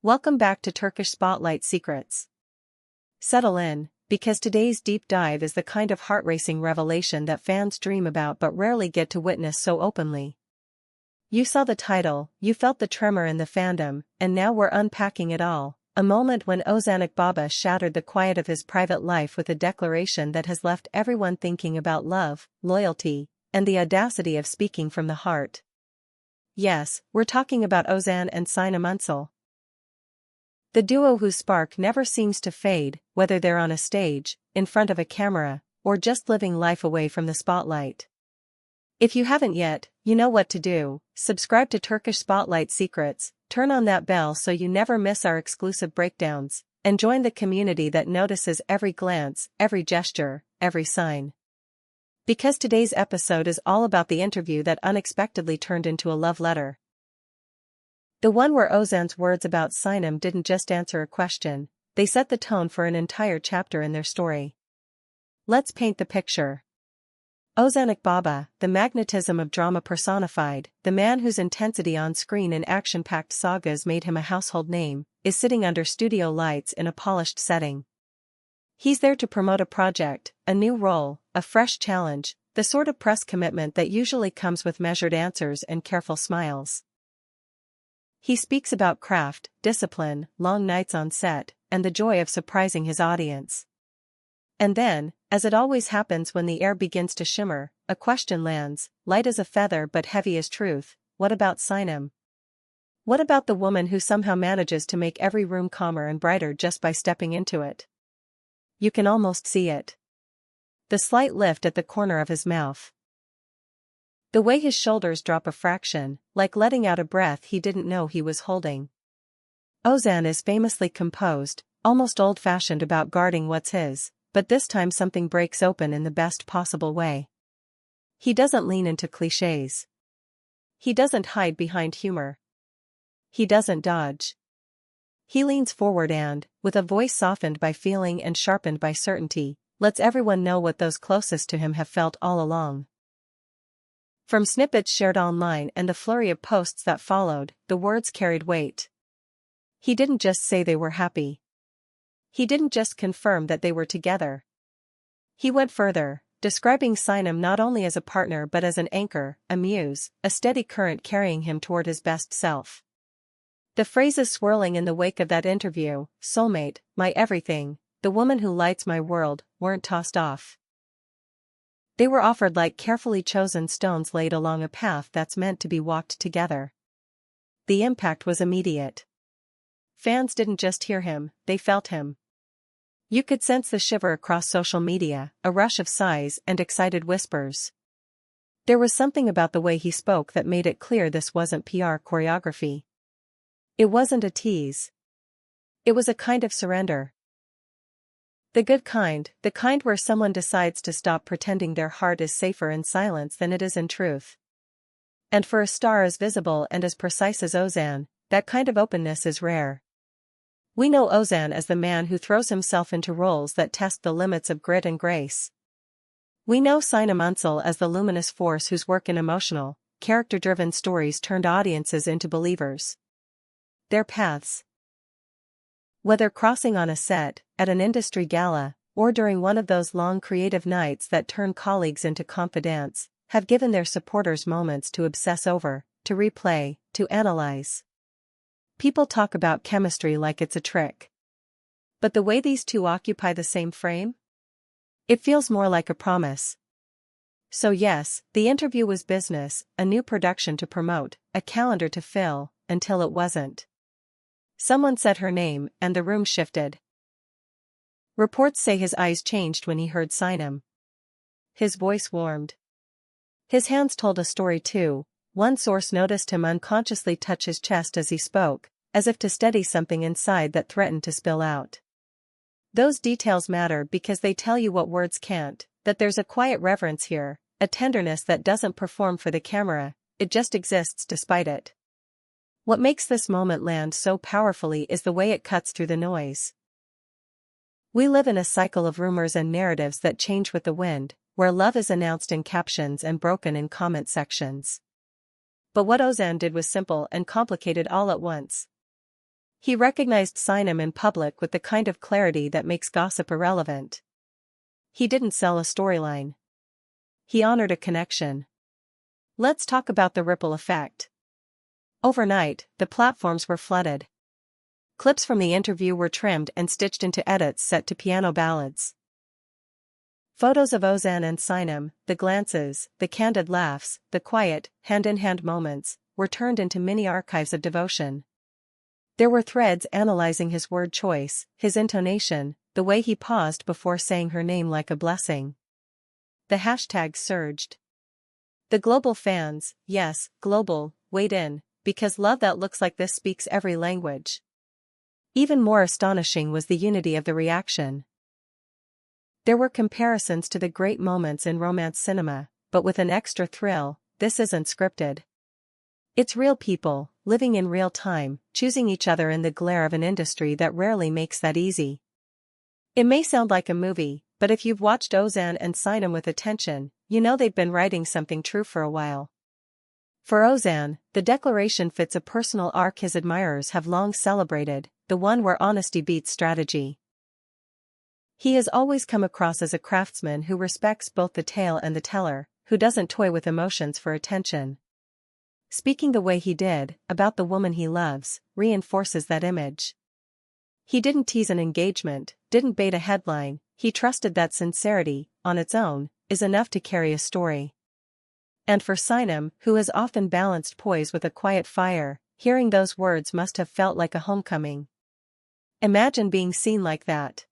Welcome back to Turkish Spotlight Secrets. Settle in, because today's deep dive is the kind of heart-racing revelation that fans dream about but rarely get to witness so openly. You saw the title, you felt the tremor in the fandom, and now we're unpacking it all. A moment when Ozan Akbaba shattered the quiet of his private life with a declaration that has left everyone thinking about love, loyalty, and the audacity of speaking from the heart. Yes, we're talking about Ozan and Sinem Ünsal. The duo whose spark never seems to fade, whether they're on a stage, in front of a camera, or just living life away from the spotlight. If you haven't yet, you know what to do. Subscribe to Turkish Spotlight Secrets, turn on that bell so you never miss our exclusive breakdowns, and join the community that notices every glance, every gesture, every sign. Because today's episode is all about the interview that unexpectedly turned into a love letter. The one where Ozan's words about Sinem didn't just answer a question, they set the tone for an entire chapter in their story. Let's paint the picture. Ozan Akbaba, the magnetism of drama personified, the man whose intensity on screen in action-packed sagas made him a household name, is sitting under studio lights in a polished setting. He's there to promote a project, a new role, a fresh challenge, the sort of press commitment that usually comes with measured answers and careful smiles. He speaks about craft, discipline, long nights on set, and the joy of surprising his audience. And then, as it always happens when the air begins to shimmer, a question lands, light as a feather but heavy as truth. What about Sinem? What about the woman who somehow manages to make every room calmer and brighter just by stepping into it? You can almost see it. The slight lift at the corner of his mouth. The way his shoulders drop a fraction, like letting out a breath he didn't know he was holding. Ozan is famously composed, almost old-fashioned about guarding what's his, but this time something breaks open in the best possible way. He doesn't lean into clichés. He doesn't hide behind humor. He doesn't dodge. He leans forward and, with a voice softened by feeling and sharpened by certainty, lets everyone know what those closest to him have felt all along. From snippets shared online and the flurry of posts that followed, the words carried weight. He didn't just say they were happy. He didn't just confirm that they were together. He went further, describing Sinem not only as a partner but as an anchor, a muse, a steady current carrying him toward his best self. The phrases swirling in the wake of that interview, soulmate, my everything, the woman who lights my world, weren't tossed off. They were offered like carefully chosen stones laid along a path that's meant to be walked together. The impact was immediate. Fans didn't just hear him, they felt him. You could sense the shiver across social media, a rush of sighs and excited whispers. There was something about the way he spoke that made it clear this wasn't PR choreography. It wasn't a tease. It was a kind of surrender. The good kind, the kind where someone decides to stop pretending their heart is safer in silence than it is in truth. And for a star as visible and as precise as Ozan, that kind of openness is rare. We know Ozan as the man who throws himself into roles that test the limits of grit and grace. We know Sinem Ünsal as the luminous force whose work in emotional, character-driven stories turned audiences into believers. Their paths, whether crossing on a set, at an industry gala, or during one of those long creative nights that turn colleagues into confidants, have given their supporters moments to obsess over, to replay, to analyze. People talk about chemistry like it's a trick. But the way these two occupy the same frame? It feels more like a promise. So yes, the interview was business, a new production to promote, a calendar to fill, until it wasn't. Someone said her name, and the room shifted. Reports say his eyes changed when he heard Sinem. His voice warmed. His hands told a story too. One source noticed him unconsciously touch his chest as he spoke, as if to steady something inside that threatened to spill out. Those details matter because they tell you what words can't, that there's a quiet reverence here, a tenderness that doesn't perform for the camera, it just exists despite it. What makes this moment land so powerfully is the way it cuts through the noise. We live in a cycle of rumors and narratives that change with the wind, where love is announced in captions and broken in comment sections. But what Ozan did was simple and complicated all at once. He recognized Sinem in public with the kind of clarity that makes gossip irrelevant. He didn't sell a storyline. He honored a connection. Let's talk about the ripple effect. Overnight, the platforms were flooded. Clips from the interview were trimmed and stitched into edits set to piano ballads. Photos of Ozan and Sinem, the glances, the candid laughs, the quiet, hand-in-hand moments, were turned into mini archives of devotion. There were threads analyzing his word choice, his intonation, the way he paused before saying her name like a blessing. The hashtags surged. The global fans, yes, global, weighed in, because love that looks like this speaks every language. Even more astonishing was the unity of the reaction. There were comparisons to the great moments in romance cinema, but with an extra thrill. This isn't scripted. It's real people, living in real time, choosing each other in the glare of an industry that rarely makes that easy. It may sound like a movie, but if you've watched Ozan and Sinem with attention, you know they've been writing something true for a while. For Ozan, the declaration fits a personal arc his admirers have long celebrated, the one where honesty beats strategy. He has always come across as a craftsman who respects both the tale and the teller, who doesn't toy with emotions for attention. Speaking the way he did, about the woman he loves, reinforces that image. He didn't tease an engagement, didn't bait a headline, he trusted that sincerity, on its own, is enough to carry a story. And for Sinem, who has often balanced poise with a quiet fire, hearing those words must have felt like a homecoming. Imagine being seen like that.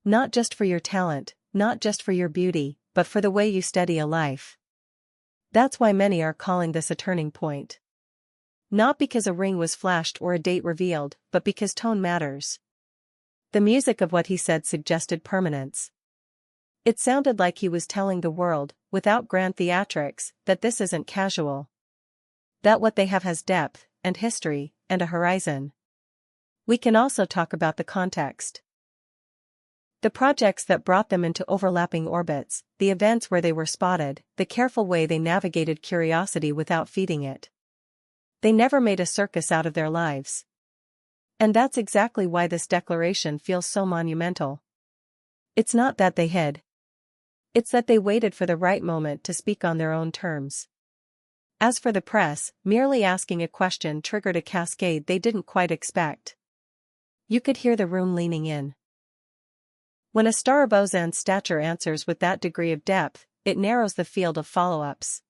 Not just for your talent, not just for your beauty, but for the way you steady a life. That's why many are calling this a turning point. Not because a ring was flashed or a date revealed, but because tone matters. The music of what he said suggested permanence. It sounded like he was telling the world, without grand theatrics, that this isn't casual. That what they have has depth, and history, and a horizon. We can also talk about the context. The projects that brought them into overlapping orbits, the events where they were spotted, the careful way they navigated curiosity without feeding it. They never made a circus out of their lives. And that's exactly why this declaration feels so monumental. It's not that they hid. It's that they waited for the right moment to speak on their own terms. As for the press, merely asking a question triggered a cascade they didn't quite expect. You could hear the room leaning in. When a star of Ozan's stature answers with that degree of depth, it narrows the field of follow-ups.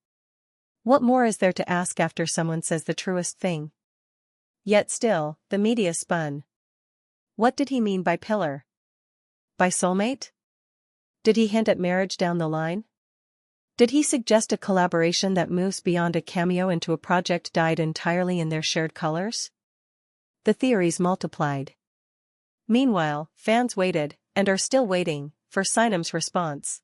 What more is there to ask after someone says the truest thing? Yet still, the media spun. What did he mean by pillar? By soulmate? Did he hint at marriage down the line? Did he suggest a collaboration that moves beyond a cameo into a project dyed entirely in their shared colors? The theories multiplied. Meanwhile, fans waited, and are still waiting, for Sinem's response.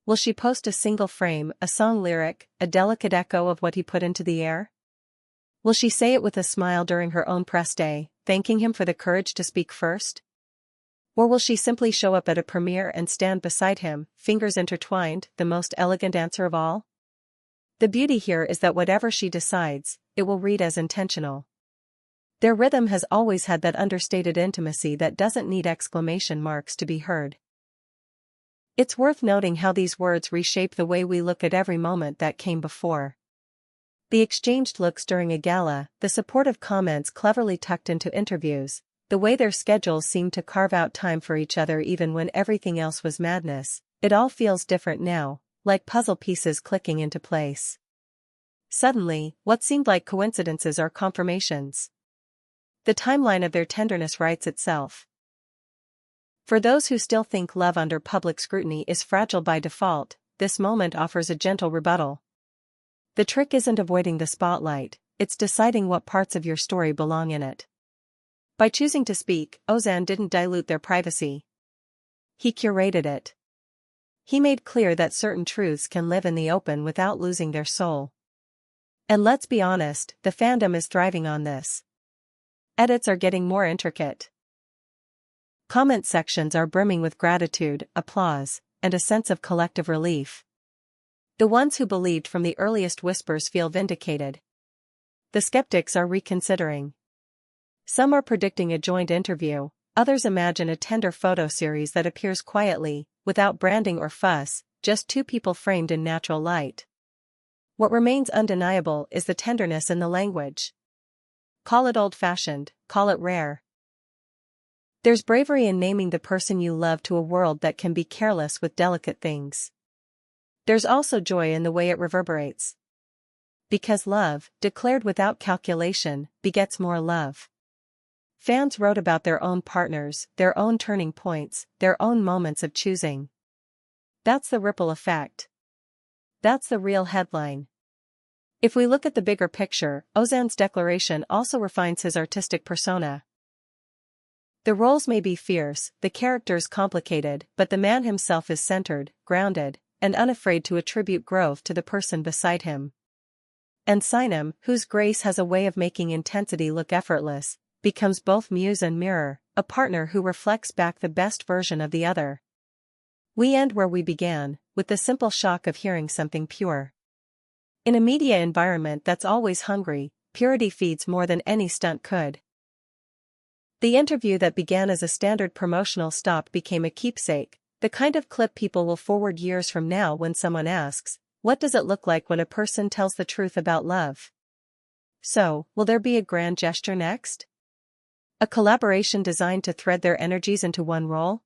Will she post a single frame, a song lyric, a delicate echo of what he put into the air? Will she say it with a smile during her own press day, thanking him for the courage to speak first? Or will she simply show up at a premiere and stand beside him, fingers intertwined, the most elegant answer of all? The beauty here is that whatever she decides, it will read as intentional. Their rhythm has always had that understated intimacy that doesn't need exclamation marks to be heard. It's worth noting how these words reshape the way we look at every moment that came before. The exchanged looks during a gala, the supportive comments cleverly tucked into interviews, the way their schedules seemed to carve out time for each other even when everything else was madness, it all feels different now, like puzzle pieces clicking into place. Suddenly, what seemed like coincidences are confirmations. The timeline of their tenderness writes itself. For those who still think love under public scrutiny is fragile by default, this moment offers a gentle rebuttal. The trick isn't avoiding the spotlight, it's deciding what parts of your story belong in it. By choosing to speak, Ozan didn't dilute their privacy. He curated it. He made clear that certain truths can live in the open without losing their soul. And let's be honest, the fandom is thriving on this. Edits are getting more intricate. Comment sections are brimming with gratitude, applause, and a sense of collective relief. The ones who believed from the earliest whispers feel vindicated. The skeptics are reconsidering. Some are predicting a joint interview, others imagine a tender photo series that appears quietly, without branding or fuss, just two people framed in natural light. What remains undeniable is the tenderness in the language. Call it old-fashioned, call it rare. There's bravery in naming the person you love to a world that can be careless with delicate things. There's also joy in the way it reverberates. Because love, declared without calculation, begets more love. Fans wrote about their own partners, their own turning points, their own moments of choosing. That's the ripple effect. That's the real headline. If we look at the bigger picture, Ozan's declaration also refines his artistic persona. The roles may be fierce, the characters complicated, but the man himself is centered, grounded, and unafraid to attribute growth to the person beside him. And Sinem, whose grace has a way of making intensity look effortless, becomes both muse and mirror, a partner who reflects back the best version of the other. We end where we began, with the simple shock of hearing something pure. In a media environment that's always hungry, purity feeds more than any stunt could. The interview that began as a standard promotional stop became a keepsake, the kind of clip people will forward years from now when someone asks, "What does it look like when a person tells the truth about love?" So, will there be a grand gesture next? A collaboration designed to thread their energies into one role?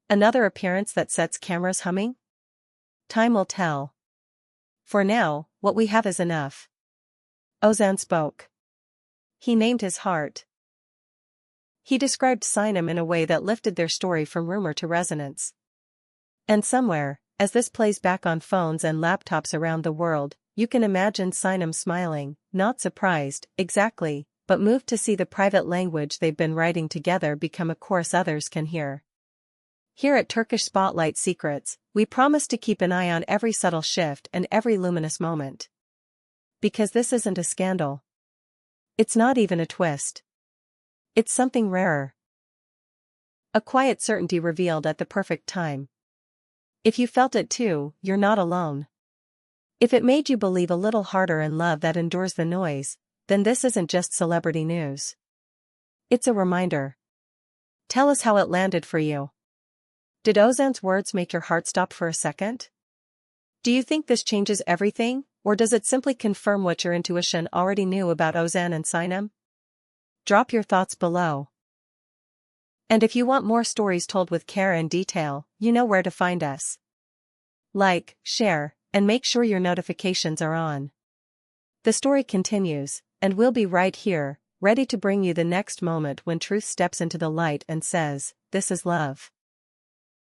Another appearance that sets cameras humming? Time will tell. For now, what we have is enough. Ozan spoke. He named his heart. He described Sinem in a way that lifted their story from rumor to resonance. And somewhere, as this plays back on phones and laptops around the world, you can imagine Sinem smiling, not surprised, exactly, but moved to see the private language they've been writing together become a chorus others can hear. Here at Turkish Spotlight Secrets, we promise to keep an eye on every subtle shift and every luminous moment. Because this isn't a scandal. It's not even a twist. It's something rarer. A quiet certainty revealed at the perfect time. If you felt it too, you're not alone. If it made you believe a little harder in love that endures the noise, then this isn't just celebrity news. It's a reminder. Tell us how it landed for you. Did Ozan's words make your heart stop for a second? Do you think this changes everything, or does it simply confirm what your intuition already knew about Ozan and Sinem? Drop your thoughts below. And if you want more stories told with care and detail, you know where to find us. Like, share, and make sure your notifications are on. The story continues, and we'll be right here, ready to bring you the next moment when truth steps into the light and says, "This is love."